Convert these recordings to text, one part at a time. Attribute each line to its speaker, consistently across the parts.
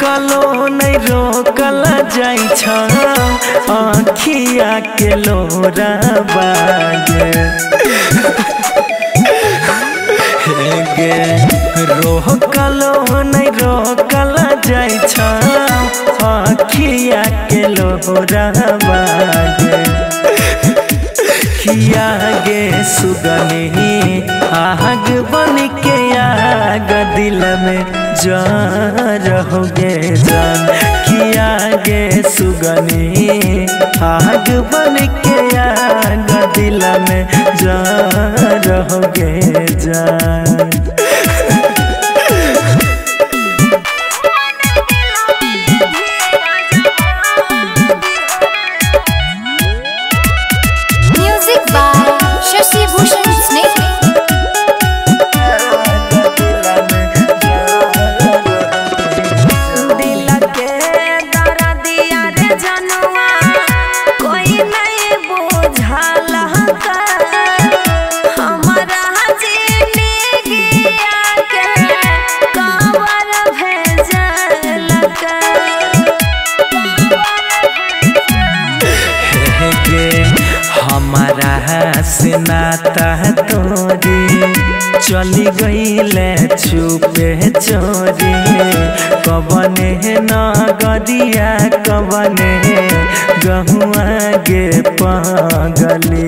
Speaker 1: रोकलो नहीं रोकल जाई आँखिया के लोरा बागे रोकलो नहीं रोकल जाई आँखिया के लोरा बागे किया गे सुगनी आग बन के आग दिल में जा रहोगे जान किया गे सुगनी आग बन के आग दिल में जा रहोगे जान। हमारा से नाता तोरी चली गईले छुपे चोरी कबने नगरिया कबने गहुआ गे पागली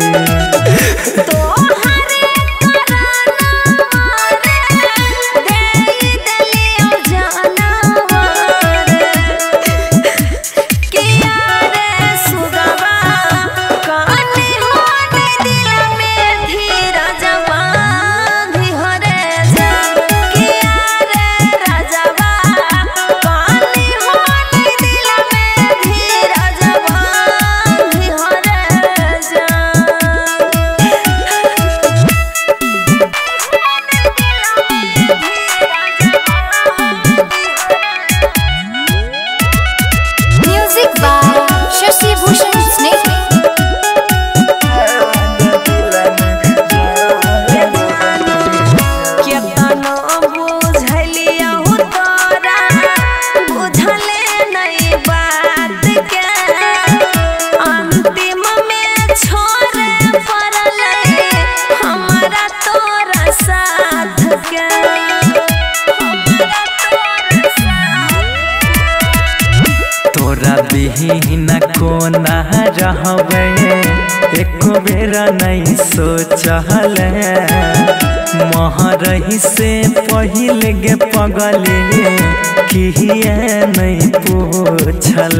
Speaker 1: तोरा बिहीना को ना रहबे एको बेरा नहीं सोचल महरही से पहिले गे पगली किए नहीं पूछल।